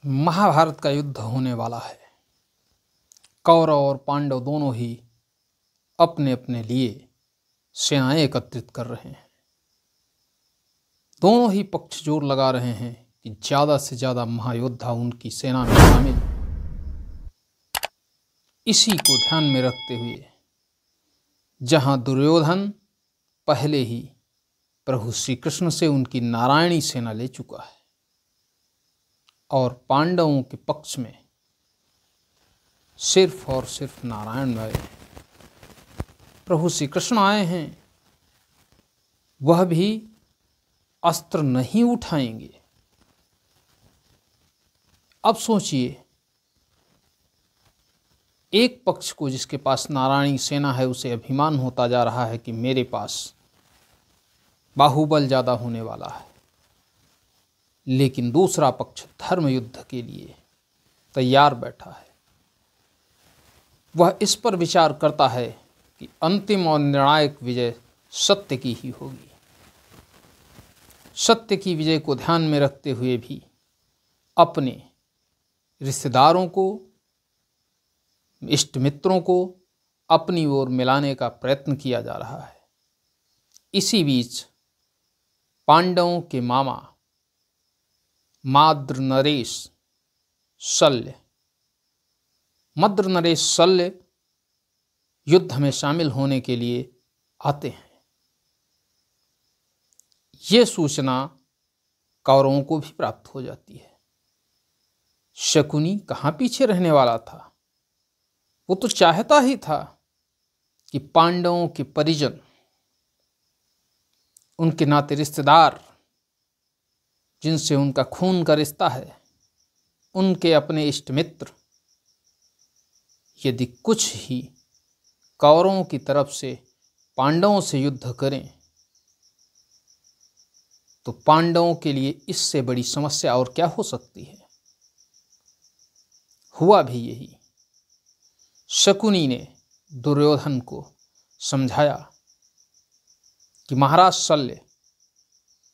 महाभारत का युद्ध होने वाला है। कौरव और पांडव दोनों ही अपने अपने लिए सेनाएं एकत्रित कर रहे हैं। दोनों ही पक्ष जोर लगा रहे हैं कि ज़्यादा से ज़्यादा महायोद्धा उनकी सेना में शामिल। इसी को ध्यान में रखते हुए जहां दुर्योधन पहले ही प्रभु श्री कृष्ण से उनकी नारायणी सेना ले चुका है और पांडवों के पक्ष में सिर्फ और सिर्फ नारायण आए हैं, प्रभु श्री कृष्ण आए हैं, वह भी अस्त्र नहीं उठाएंगे। अब सोचिए, एक पक्ष को जिसके पास नारायणी सेना है उसे अभिमान होता जा रहा है कि मेरे पास बाहुबल ज़्यादा होने वाला है, लेकिन दूसरा पक्ष धर्म युद्ध के लिए तैयार बैठा है। वह इस पर विचार करता है कि अंतिम और निर्णायक विजय सत्य की ही होगी। सत्य की विजय को ध्यान में रखते हुए भी अपने रिश्तेदारों को, इष्ट मित्रों को अपनी ओर मिलाने का प्रयत्न किया जा रहा है। इसी बीच पांडवों के मामा मद्र नरेश शल्य युद्ध में शामिल होने के लिए आते हैं। ये सूचना कौरवों को भी प्राप्त हो जाती है। शकुनी कहाँ पीछे रहने वाला था। वो तो चाहता ही था कि पांडवों के परिजन, उनके नाते रिश्तेदार, जिनसे उनका खून का रिश्ता है, उनके अपने इष्ट मित्र यदि कुछ ही कौरवों की तरफ से पांडवों से युद्ध करें तो पांडवों के लिए इससे बड़ी समस्या और क्या हो सकती है। हुआ भी यही। शकुनी ने दुर्योधन को समझाया कि महाराज शल्य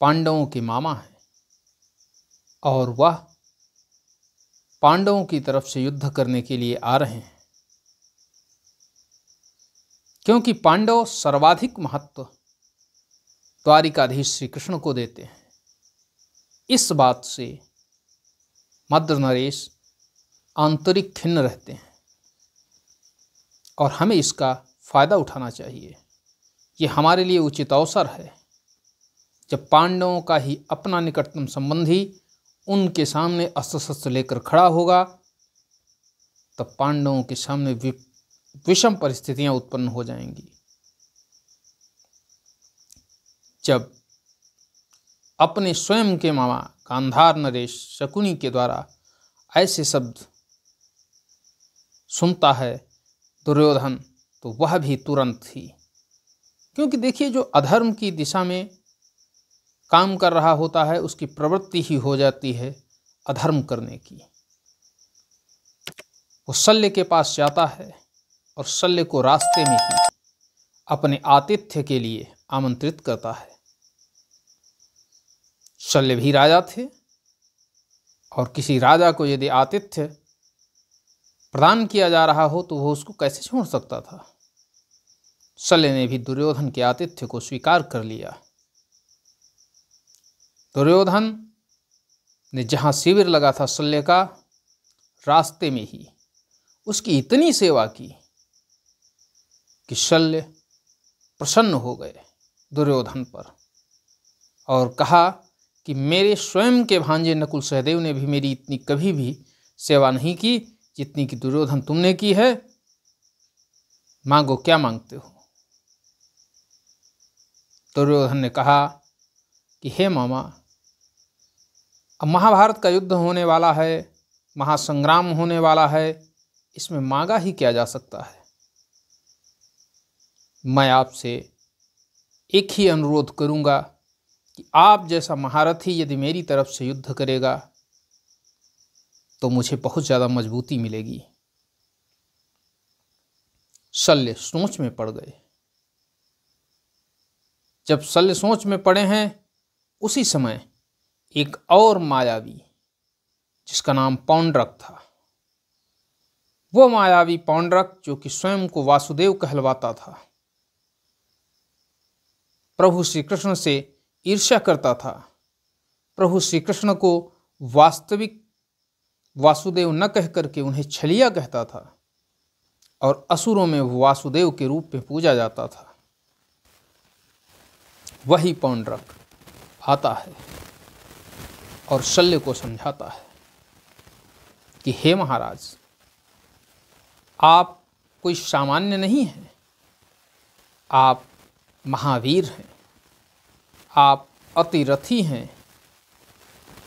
पांडवों के मामा हैं और वह पांडवों की तरफ से युद्ध करने के लिए आ रहे हैं, क्योंकि पांडव सर्वाधिक महत्व द्वारिकाधीश श्री कृष्ण को देते हैं। इस बात से मद्र नरेश आंतरिक खिन्न रहते हैं और हमें इसका फायदा उठाना चाहिए। ये हमारे लिए उचित अवसर है जब पांडवों का ही अपना निकटतम संबंधी उनके सामने अस्त्र शस्त्र लेकर खड़ा होगा, तब पांडवों के सामने विषम परिस्थितियां उत्पन्न हो जाएंगी। जब अपने स्वयं के मामा गांधार नरेश शकुनी के द्वारा ऐसे शब्द सुनता है दुर्योधन, तो वह भी तुरंत ही, क्योंकि देखिए, जो अधर्म की दिशा में काम कर रहा होता है उसकी प्रवृत्ति ही हो जाती है अधर्म करने की। वो शल्य के पास जाता है और शल्य को रास्ते में ही अपने आतिथ्य के लिए आमंत्रित करता है। शल्य भी राजा थे और किसी राजा को यदि आतिथ्य प्रदान किया जा रहा हो तो वो उसको कैसे छोड़ सकता था। शल्य ने भी दुर्योधन के आतिथ्य को स्वीकार कर लिया। दुर्योधन ने जहाँ शिविर लगा था शल्य का, रास्ते में ही उसकी इतनी सेवा की कि शल्य प्रसन्न हो गए दुर्योधन पर और कहा कि मेरे स्वयं के भांजे नकुल सहदेव ने भी मेरी इतनी कभी भी सेवा नहीं की जितनी कि दुर्योधन तुमने की है। मांगो, क्या मांगते हो। दुर्योधन ने कहा कि हे मामा, अब महाभारत का युद्ध होने वाला है, महासंग्राम होने वाला है, इसमें मांगा ही क्या जा सकता है। मैं आपसे एक ही अनुरोध करूंगा कि आप जैसा महारथी यदि मेरी तरफ से युद्ध करेगा तो मुझे बहुत ज़्यादा मजबूती मिलेगी। शल्य सोच में पड़ गए। जब शल्य सोच में पड़े हैं, उसी समय एक और मायावी जिसका नाम पौंड्रक था। वो मायावी पौंड्रक जो कि स्वयं को वासुदेव कहलवाता था, प्रभु श्री कृष्ण से ईर्ष्या करता था, प्रभु श्री कृष्ण को वास्तविक वासुदेव न कह करके उन्हें छलिया कहता था और असुरों में वासुदेव के रूप में पूजा जाता था। वही पौंड्रक आता है और शल्य को समझाता है कि हे महाराज, आप कोई सामान्य नहीं हैं, आप महावीर हैं, आप अतिरथी हैं,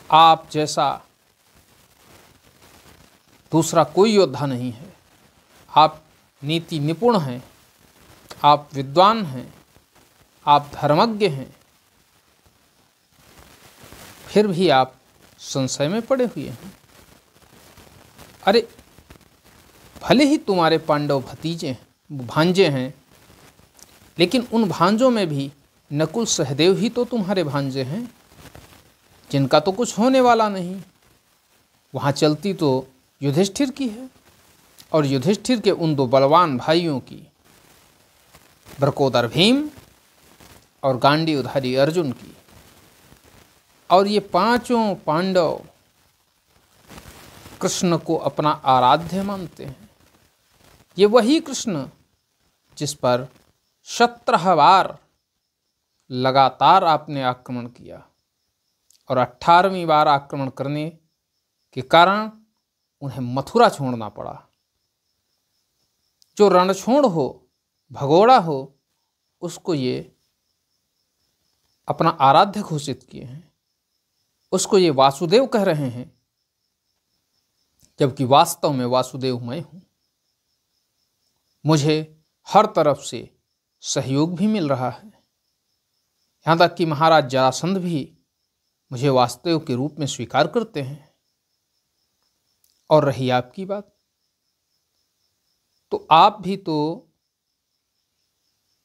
आप जैसा दूसरा कोई योद्धा नहीं है, आप नीति निपुण हैं, आप विद्वान हैं, आप धर्मज्ञ हैं, फिर भी आप संशय में पड़े हुए हैं। अरे भले ही तुम्हारे पांडव भांजे हैं, लेकिन उन भांजों में भी नकुल सहदेव ही तो तुम्हारे भांजे हैं, जिनका तो कुछ होने वाला नहीं। वहाँ चलती तो युधिष्ठिर की है और युधिष्ठिर के उन दो बलवान भाइयों की, बरकोदर भीम और गांडीवधारी अर्जुन की। और ये पांचों पांडव कृष्ण को अपना आराध्य मानते हैं। ये वही कृष्ण जिस पर 17 बार लगातार आपने आक्रमण किया और 18वीं बार आक्रमण करने के कारण उन्हें मथुरा छोड़ना पड़ा। जो रणछोड़ हो, भगोड़ा हो, उसको ये अपना आराध्य घोषित किए हैं, उसको ये वासुदेव कह रहे हैं, जबकि वास्तव में वासुदेव मैं हूं। मुझे हर तरफ से सहयोग भी मिल रहा है, यहाँ तक कि महाराज जरासंध भी मुझे वासुदेव के रूप में स्वीकार करते हैं। और रही आपकी बात, तो आप भी तो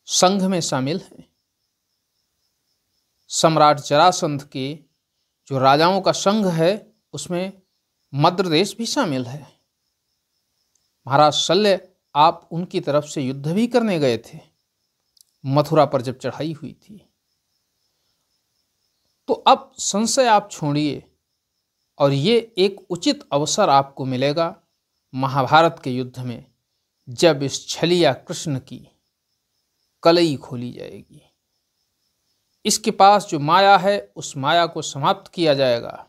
संघ में शामिल हैं। सम्राट जरासंध के जो राजाओं का संघ है, उसमें मद्र देश भी शामिल है। महाराज शल्य, आप उनकी तरफ से युद्ध भी करने गए थे मथुरा पर जब चढ़ाई हुई थी। तो अब संशय आप छोड़िए और ये एक उचित अवसर आपको मिलेगा महाभारत के युद्ध में, जब इस छलिया कृष्ण की कलई खोली जाएगी। इसके पास जो माया है, उस माया को समाप्त किया जाएगा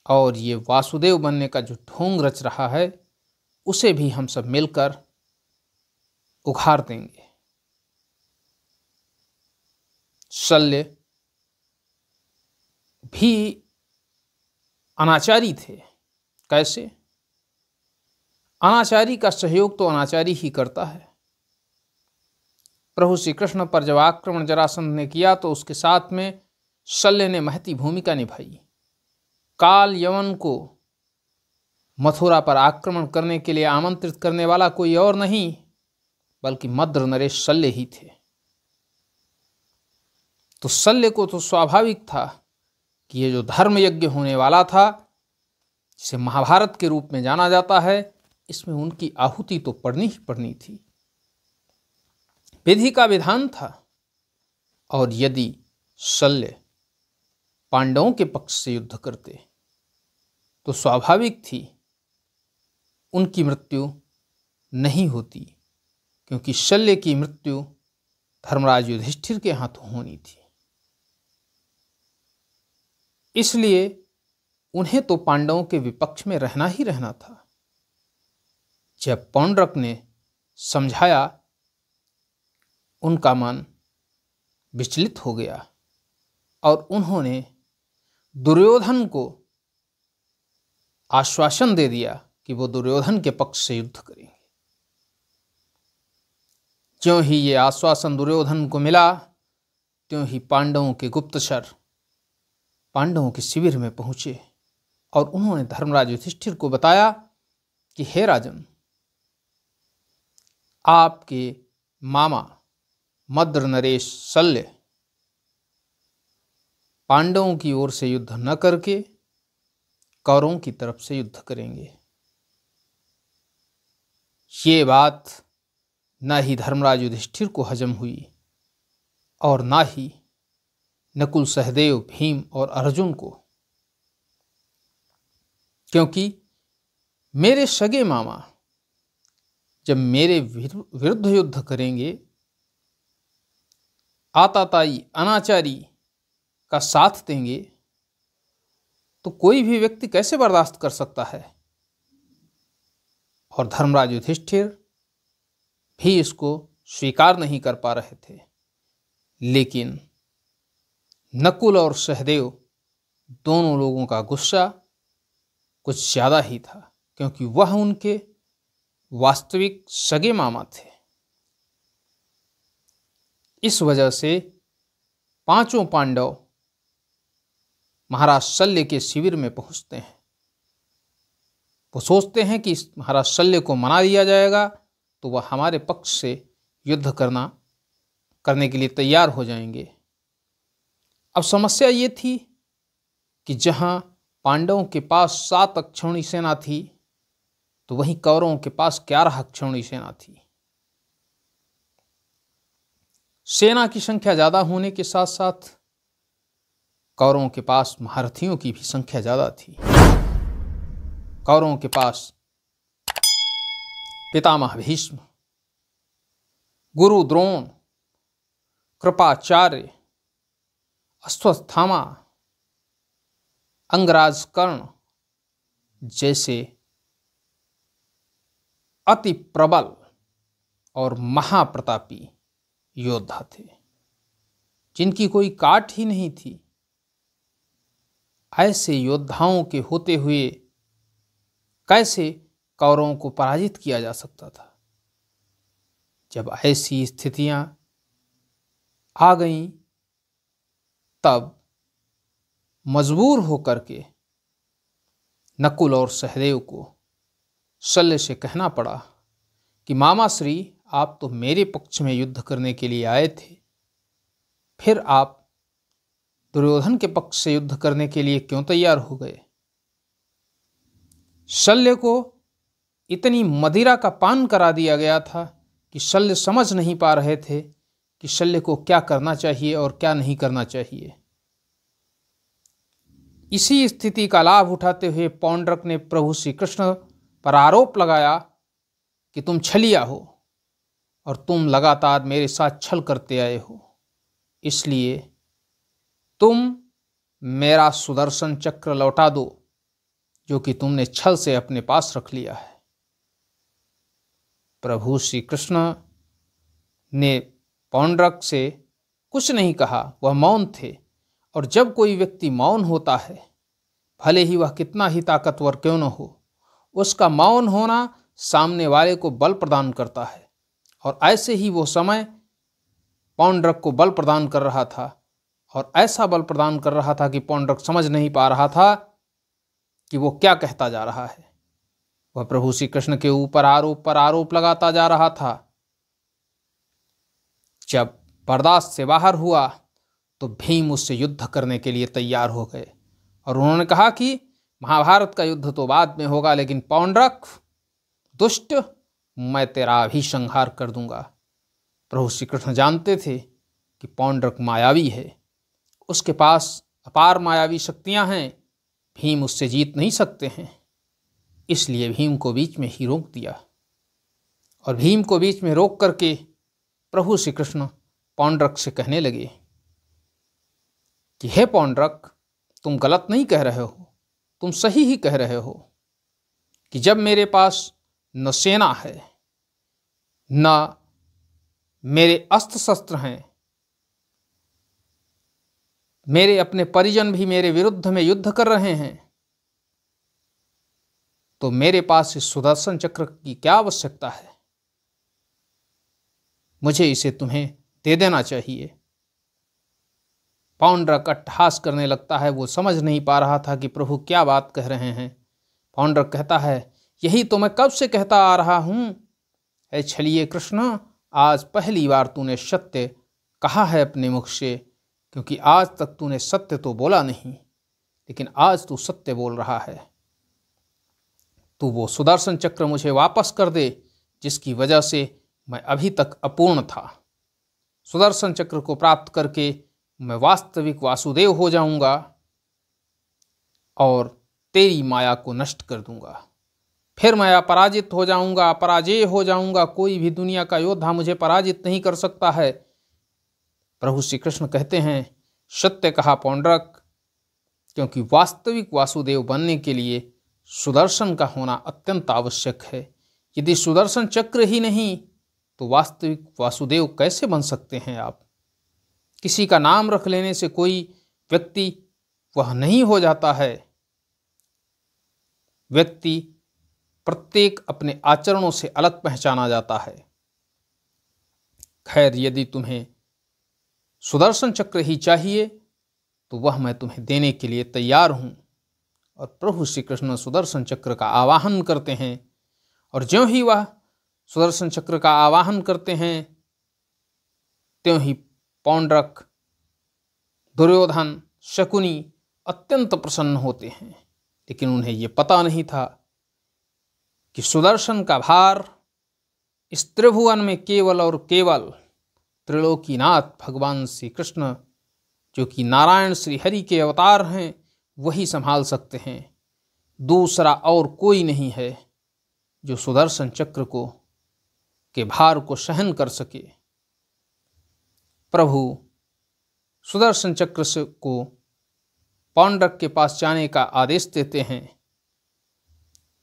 और ये वासुदेव बनने का जो ढोंग रच रहा है, उसे भी हम सब मिलकर उखाड़ देंगे। शल्य भी अनाचारी थे। कैसे? अनाचारी का सहयोग तो अनाचारी ही करता है। प्रभु श्री कृष्ण पर जब आक्रमण जरासंध ने किया तो उसके साथ में शल्य ने महती भूमिका निभाई। काल यवन को मथुरा पर आक्रमण करने के लिए आमंत्रित करने वाला कोई और नहीं बल्कि मद्र नरेश शल्य ही थे। तो शल्य को तो स्वाभाविक था कि ये जो धर्म यज्ञ होने वाला था, जिसे महाभारत के रूप में जाना जाता है, इसमें उनकी आहुति तो पड़नी ही पड़नी थी। विधि का विधान था। और यदि शल्य पांडवों के पक्ष से युद्ध करते तो स्वाभाविक थी उनकी मृत्यु नहीं होती, क्योंकि शल्य की मृत्यु धर्मराज युधिष्ठिर के हाथों होनी थी। इसलिए उन्हें तो पांडवों के विपक्ष में रहना ही रहना था। जब पौंड्रक ने समझाया, उनका मन विचलित हो गया और उन्होंने दुर्योधन को आश्वासन दे दिया कि वो दुर्योधन के पक्ष से युद्ध करेंगे। ज्यों ही ये आश्वासन दुर्योधन को मिला, त्यों ही पांडवों के गुप्तचर पांडवों के शिविर में पहुंचे और उन्होंने धर्मराज युधिष्ठिर को बताया कि हे राजन, आपके मामा मद्र नरेश शल्य पांडवों की ओर से युद्ध न करके कौरवों की तरफ से युद्ध करेंगे। ये बात न ही धर्मराज युधिष्ठिर को हजम हुई और ना ही नकुल, सहदेव, भीम और अर्जुन को, क्योंकि मेरे सगे मामा जब मेरे विरुद्ध युद्ध करेंगे, आताताई अनाचारी का साथ देंगे, तो कोई भी व्यक्ति कैसे बर्दाश्त कर सकता है। और धर्मराज युधिष्ठिर भी इसको स्वीकार नहीं कर पा रहे थे। लेकिन नकुल और सहदेव दोनों लोगों का गुस्सा कुछ ज़्यादा ही था, क्योंकि वह उनके वास्तविक सगे मामा थे। इस वजह से पांचों पांडव महाराज शल्य के शिविर में पहुंचते हैं। वो सोचते हैं कि महाराज शल्य को मना दिया जाएगा तो वह हमारे पक्ष से युद्ध करने के लिए तैयार हो जाएंगे। अब समस्या ये थी कि जहां पांडवों के पास 7 अक्षौणी सेना थी, तो वहीं कौरवों के पास 11 अक्षौणी सेना थी। सेना की संख्या ज़्यादा होने के साथ साथ कौरवों के पास महारथियों की भी संख्या ज़्यादा थी। कौरवों के पास पितामह भीष्म, गुरु द्रोण, कृपाचार्य, अश्वत्थामा, अंगराज कर्ण जैसे अति प्रबल और महाप्रतापी योद्धा थे, जिनकी कोई काट ही नहीं थी। ऐसे योद्धाओं के होते हुए कैसे कौरवों को पराजित किया जा सकता था। जब ऐसी स्थितियां आ गईं, तब मजबूर होकर के नकुल और सहदेव को शल्य से कहना पड़ा कि मामा श्री, आप तो मेरे पक्ष में युद्ध करने के लिए आए थे, फिर आप दुर्योधन के पक्ष से युद्ध करने के लिए क्यों तैयार हो गए। शल्य को इतनी मदिरा का पान करा दिया गया था कि शल्य समझ नहीं पा रहे थे कि शल्य को क्या करना चाहिए और क्या नहीं करना चाहिए। इसी स्थिति का लाभ उठाते हुए पौंड्रक ने प्रभु श्री कृष्ण पर आरोप लगाया कि तुम छलिया हो और तुम लगातार मेरे साथ छल करते आए हो, इसलिए तुम मेरा सुदर्शन चक्र लौटा दो जो कि तुमने छल से अपने पास रख लिया है। प्रभु श्री कृष्ण ने पौंड्रक से कुछ नहीं कहा, वह मौन थे। और जब कोई व्यक्ति मौन होता है, भले ही वह कितना ही ताकतवर क्यों न हो, उसका मौन होना सामने वाले को बल प्रदान करता है। और ऐसे ही वो समय पौंड्रक को बल प्रदान कर रहा था, और ऐसा बल प्रदान कर रहा था कि पौंड्रक समझ नहीं पा रहा था कि वो क्या कहता जा रहा है। वह प्रभु श्री कृष्ण के ऊपर आरोप पर आरोप लगाता जा रहा था। जब बर्दाश्त से बाहर हुआ तो भीम उससे युद्ध करने के लिए तैयार हो गए और उन्होंने कहा कि महाभारत का युद्ध तो बाद में होगा, लेकिन पौंड्रक दुष्ट, मैं तेरा भी संहार कर दूंगा। प्रभु श्री कृष्ण जानते थे कि पौंड्रक मायावी है, उसके पास अपार मायावी शक्तियां हैं, भीम उससे जीत नहीं सकते हैं। इसलिए भीम को बीच में ही रोक दिया। और भीम को बीच में रोक करके प्रभु श्री कृष्ण पौंड्रक से कहने लगे कि हे पौंड्रक, तुम गलत नहीं कह रहे हो, तुम सही ही कह रहे हो कि जब मेरे पास न सेना है, न मेरे अस्त्र शस्त्र हैं, मेरे अपने परिजन भी मेरे विरुद्ध में युद्ध कर रहे हैं, तो मेरे पास इस सुदर्शन चक्र की क्या आवश्यकता है। मुझे इसे तुम्हें दे देना चाहिए। पौंड्रक अट्टहास करने लगता है, वो समझ नहीं पा रहा था कि प्रभु क्या बात कह रहे हैं। पौंड्रक कहता है, यही तो मैं कब से कहता आ रहा हूं, ऐ छलिए कृष्ण, आज पहली बार तूने सत्य कहा है अपने मुख से, क्योंकि आज तक तूने सत्य तो बोला नहीं। लेकिन आज तू सत्य बोल रहा है। तू वो सुदर्शन चक्र मुझे वापस कर दे जिसकी वजह से मैं अभी तक अपूर्ण था। सुदर्शन चक्र को प्राप्त करके मैं वास्तविक वासुदेव हो जाऊंगा और तेरी माया को नष्ट कर दूंगा। फिर मैं अपराजित हो जाऊंगा, अपराजेय हो जाऊंगा। कोई भी दुनिया का योद्धा मुझे पराजित नहीं कर सकता है। प्रभु श्री कृष्ण कहते हैं, सत्य कहा पौंड्रक, क्योंकि वास्तविक वासुदेव बनने के लिए सुदर्शन का होना अत्यंत आवश्यक है। यदि सुदर्शन चक्र ही नहीं तो वास्तविक वासुदेव कैसे बन सकते हैं आप? किसी का नाम रख लेने से कोई व्यक्ति वह नहीं हो जाता है। व्यक्ति प्रत्येक अपने आचरणों से अलग पहचाना जाता है। खैर, यदि तुम्हें सुदर्शन चक्र ही चाहिए तो वह मैं तुम्हें देने के लिए तैयार हूं। और प्रभु श्री कृष्ण सुदर्शन चक्र का आवाहन करते हैं, और ज्यों ही वह सुदर्शन चक्र का आवाहन करते हैं त्यों ही पौंड्रक, दुर्योधन, शकुनी अत्यंत प्रसन्न होते हैं। लेकिन उन्हें यह पता नहीं था कि सुदर्शन का भार इस त्रिभुवन में केवल और केवल त्रिलोकीनाथ भगवान श्री कृष्ण, जो कि नारायण श्री हरि के अवतार हैं, वही संभाल सकते हैं। दूसरा और कोई नहीं है जो सुदर्शन चक्र को के भार को सहन कर सके। प्रभु सुदर्शन चक्र से को पौंड्रक के पास जाने का आदेश देते हैं।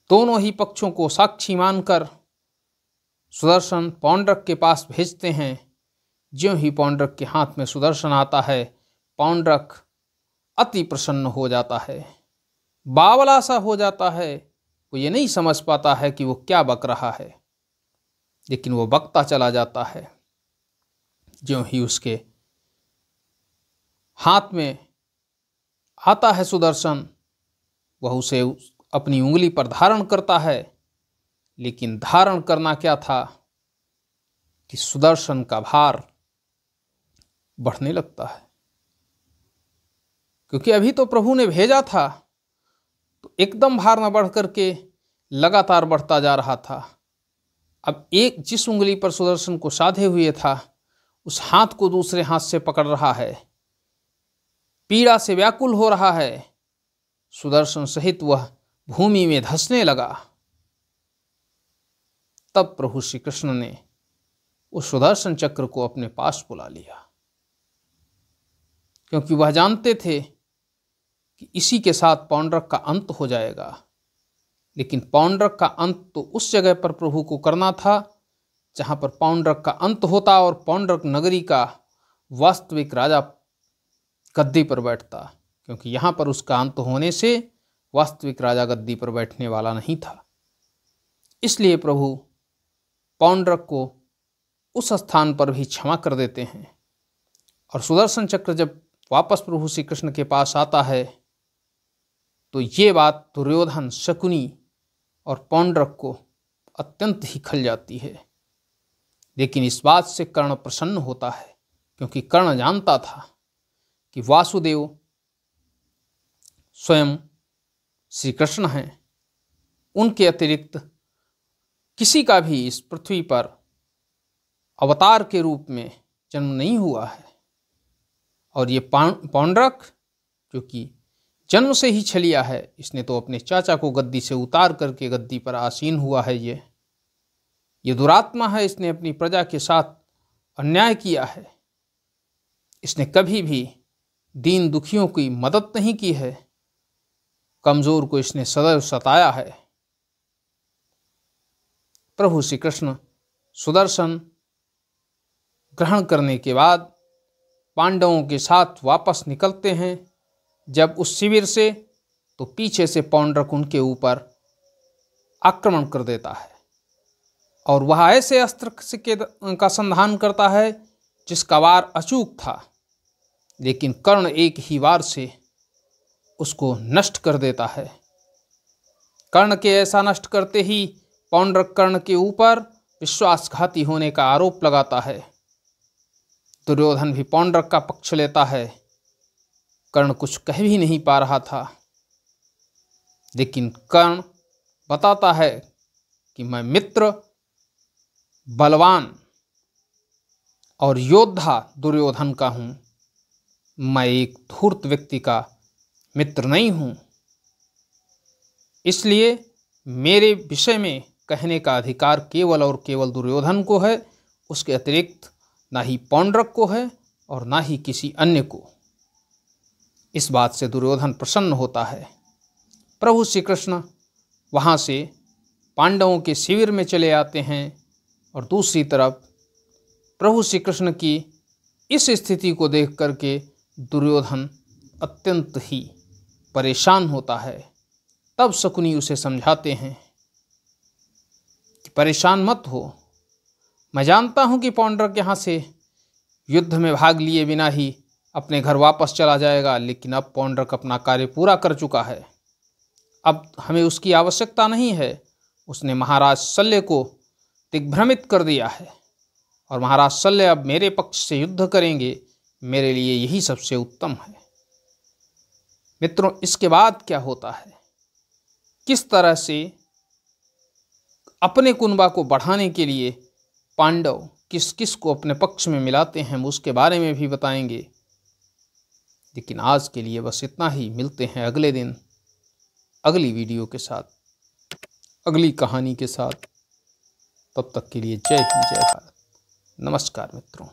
दोनों ही पक्षों को साक्षी मानकर सुदर्शन पौंड्रक के पास भेजते हैं। ज्यों ही पौंड्रक के हाथ में सुदर्शन आता है, पौंड्रक अति प्रसन्न हो जाता है, बावला सा हो जाता है। वो ये नहीं समझ पाता है कि वो क्या बक रहा है, लेकिन वो बकता चला जाता है। ज्यों ही उसके हाथ में आता है सुदर्शन, वह उसे अपनी उंगली पर धारण करता है। लेकिन धारण करना क्या था कि सुदर्शन का भार बढ़ने लगता है, क्योंकि अभी तो प्रभु ने भेजा था तो एकदम भार न बढ़ करके लगातार बढ़ता जा रहा था। अब एक जिस उंगली पर सुदर्शन को साधे हुए था, उस हाथ को दूसरे हाथ से पकड़ रहा है, पीड़ा से व्याकुल हो रहा है। सुदर्शन सहित वह भूमि में धंसने लगा। तब प्रभु श्री कृष्ण ने उस सुदर्शन चक्र को अपने पास बुला लिया, क्योंकि वह जानते थे कि इसी के साथ पौंड्रक का अंत हो जाएगा। लेकिन पौंड्रक का अंत तो उस जगह पर प्रभु को करना था जहां पर पौंड्रक का अंत होता और पौंड्रक नगरी का वास्तविक राजा गद्दी पर बैठता, क्योंकि यहाँ पर उसका अंत होने से वास्तविक राजा गद्दी पर बैठने वाला नहीं था। इसलिए प्रभु पौंड्रक को उस स्थान पर भी क्षमा कर देते हैं। और सुदर्शन चक्र जब वापस प्रभु श्री कृष्ण के पास आता है तो ये बात दुर्योधन, शकुनी और पौंड्रक को अत्यंत ही खल जाती है। लेकिन इस बात से कर्ण प्रसन्न होता है, क्योंकि कर्ण जानता था कि वासुदेव स्वयं श्री कृष्ण हैं। उनके अतिरिक्त किसी का भी इस पृथ्वी पर अवतार के रूप में जन्म नहीं हुआ है। और ये पौंड्रक, जो कि जन्म से ही छलिया है, इसने तो अपने चाचा को गद्दी से उतार करके गद्दी पर आसीन हुआ है। ये दुरात्मा है। इसने अपनी प्रजा के साथ अन्याय किया है। इसने कभी भी दीन दुखियों की मदद नहीं की है। कमजोर को इसने सदैव सताया है। प्रभु श्री कृष्ण सुदर्शन ग्रहण करने के बाद पांडवों के साथ वापस निकलते हैं। जब उस शिविर से, तो पीछे से पौंड्रक उनके ऊपर आक्रमण कर देता है और वह ऐसे अस्त्र का संधान करता है जिसका वार अचूक था, लेकिन कर्ण एक ही वार से उसको नष्ट कर देता है। कर्ण के ऐसा नष्ट करते ही पौंड्रक कर्ण के ऊपर विश्वासघाती होने का आरोप लगाता है। दुर्योधन भी पौंड्रक का पक्ष लेता है कर्ण कुछ कह भी नहीं पा रहा था, लेकिन कर्ण बताता है कि मैं मित्र, बलवान और योद्धा दुर्योधन का हूँ, मैं एक धूर्त व्यक्ति का मित्र नहीं हूँ। इसलिए मेरे विषय में कहने का अधिकार केवल और केवल दुर्योधन को है, उसके अतिरिक्त ना ही पौंड्रक को है और ना ही किसी अन्य को। इस बात से दुर्योधन प्रसन्न होता है। प्रभु श्री कृष्ण वहाँ से पांडवों के शिविर में चले आते हैं और दूसरी तरफ प्रभु श्री कृष्ण की इस स्थिति को देख करके दुर्योधन अत्यंत ही परेशान होता है। तब शकुनी उसे समझाते हैं कि परेशान मत हो, मैं जानता हूँ कि पौंड्रक यहाँ से युद्ध में भाग लिए बिना ही अपने घर वापस चला जाएगा, लेकिन अब पौंड्रक अपना कार्य पूरा कर चुका है, अब हमें उसकी आवश्यकता नहीं है। उसने महाराज शल्य को दिग्भ्रमित कर दिया है और महाराज शल्य अब मेरे पक्ष से युद्ध करेंगे, मेरे लिए यही सबसे उत्तम है। मित्रों, इसके बाद क्या होता है, किस तरह से अपने कुनबा को बढ़ाने के लिए पांडव किस किस को अपने पक्ष में मिलाते हैं, उसके बारे में भी बताएंगे। लेकिन आज के लिए बस इतना ही। मिलते हैं अगले दिन अगली वीडियो के साथ, अगली कहानी के साथ। तब तक के लिए जय हिंद, जय भारत। नमस्कार मित्रों।